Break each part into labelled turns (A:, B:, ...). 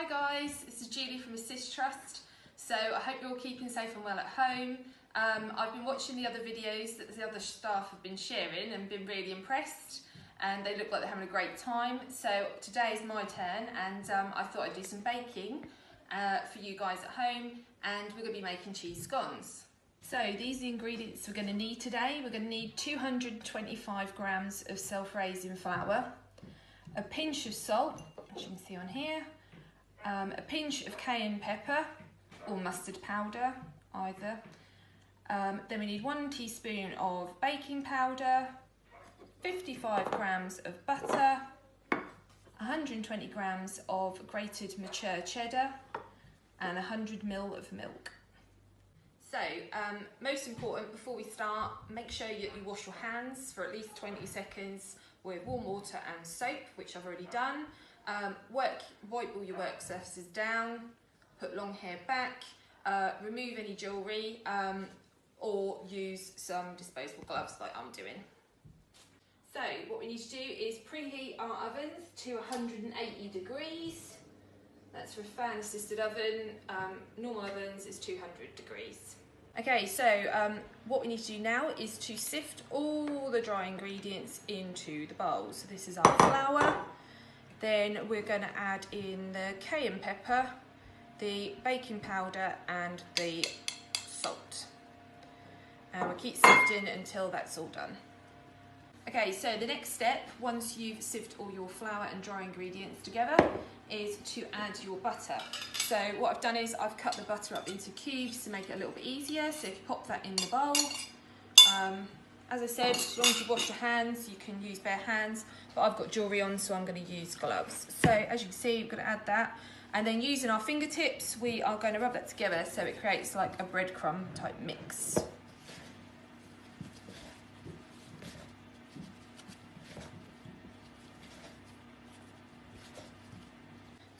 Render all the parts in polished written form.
A: Hi guys, this is Julie from Assist Trust. So I hope you're all keeping safe and well at home. I've been watching the other videos that the other staff have been sharing and been really impressed, and they look like they're having a great time. So today is my turn, and I thought I'd do some baking for you guys at home, and we're going to be making cheese scones. So these are the ingredients we're going to need today. We're going to need 225 grams of self-raising flour, a pinch of salt, as you can see on here, a pinch of cayenne pepper or mustard powder, either. Then we need 1 teaspoon of baking powder, 55 grams of butter, 120 grams of grated mature cheddar, and 100 ml of milk. So, most important, before we start, make sure that you wash your hands for at least 20 seconds with warm water and soap, which I've already done. Wipe all your work surfaces down, put long hair back, remove any jewellery, or use some disposable gloves like I'm doing. So what we need to do is preheat our ovens to 180 degrees. That's for a fan assisted oven. Normal ovens is 200 degrees. Okay, so what we need to do now is to sift all the dry ingredients into the bowl. So this is our flour. Then we're going to add in the cayenne pepper, the baking powder and the salt. And we'll keep sifting until that's all done. Okay, so the next step, once you've sifted all your flour and dry ingredients together, is to add your butter. So what I've done is I've cut the butter up into cubes to make it a little bit easier. So if you pop that in the bowl, as I said, as long as you wash your hands, you can use bare hands, but I've got jewellery on, so I'm going to use gloves. So as you can see, we're going to add that, and then using our fingertips, we are going to rub that together so it creates like a breadcrumb type mix.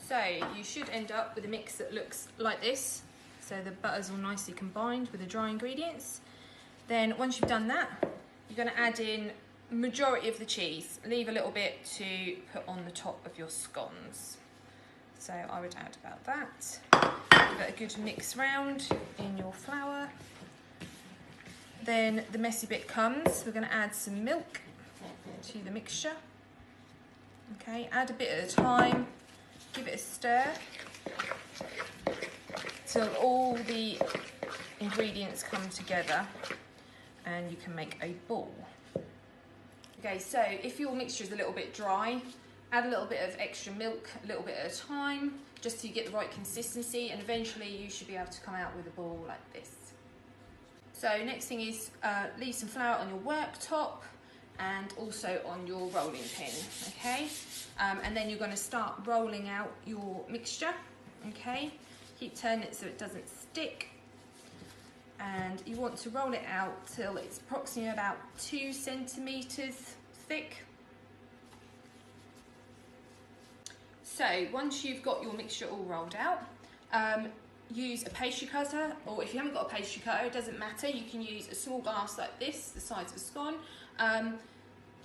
A: So you should end up with a mix that looks like this. So the butter's all nicely combined with the dry ingredients. Then once you've done that, you're going to add in majority of the cheese. Leave a little bit to put on the top of your scones. So I would add about that. Give it a good mix round in your flour. Then the messy bit comes. We're going to add some milk to the mixture. Okay, add a bit at a time. Give it a stir till all the ingredients come together and you can make a ball. Okay, so if your mixture is a little bit dry, add a little bit of extra milk, a little bit at a time, just so you get the right consistency, and eventually you should be able to come out with a ball like this. So next thing is leave some flour on your worktop and also on your rolling pin, okay? And then you're going to start rolling out your mixture, okay? Keep turning it so it doesn't stick. And you want to roll it out till it's approximately about 2 centimetres thick. So once you've got your mixture all rolled out, use a pastry cutter, or if you haven't got a pastry cutter, it doesn't matter. You can use a small glass like this, the size of a scone.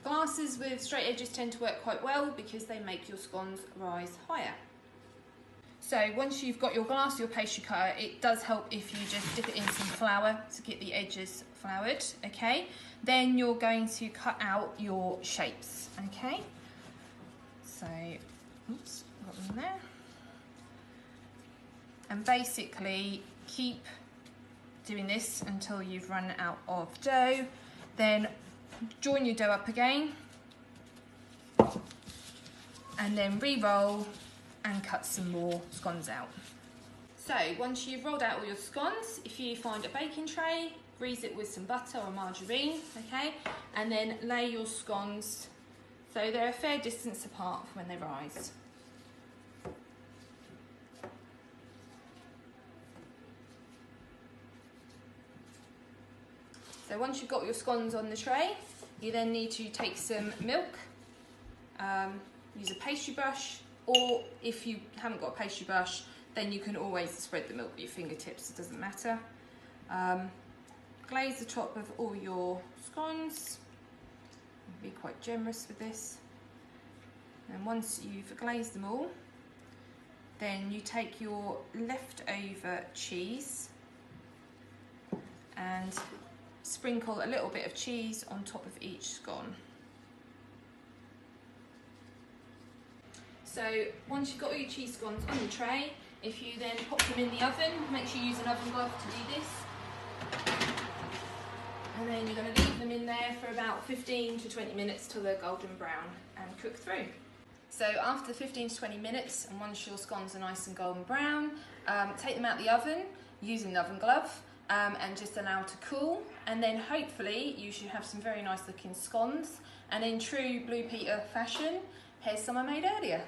A: Glasses with straight edges tend to work quite well because they make your scones rise higher. So once you've got your glass, your pastry cutter, it does help if you just dip it in some flour to get the edges floured, okay? Then you're going to cut out your shapes, okay? So, oops, got them there. And basically keep doing this until you've run out of dough. Then join your dough up again and then re-roll and cut some more scones out. So once you've rolled out all your scones, if you find a baking tray, grease it with some butter or margarine, okay, and then lay your scones so they're a fair distance apart when they rise. So once you've got your scones on the tray, you then need to take some milk, use a pastry brush, or if you haven't got a pastry brush, then you can always spread the milk with your fingertips, it doesn't matter. Glaze the top of all your scones, be quite generous with this. And once you've glazed them all, Then you take your leftover cheese and sprinkle a little bit of cheese on top of each scone. So once you've got all your cheese scones on the tray, if you then pop them in the oven, make sure you use an oven glove to do this. And then you're going to leave them in there for about 15 to 20 minutes till they're golden brown and cook through. So after 15 to 20 minutes, and once your scones are nice and golden brown, take them out the oven using the oven glove and just allow to cool. And then hopefully you should have some very nice looking scones. And in true Blue Peter fashion, here's some I made earlier.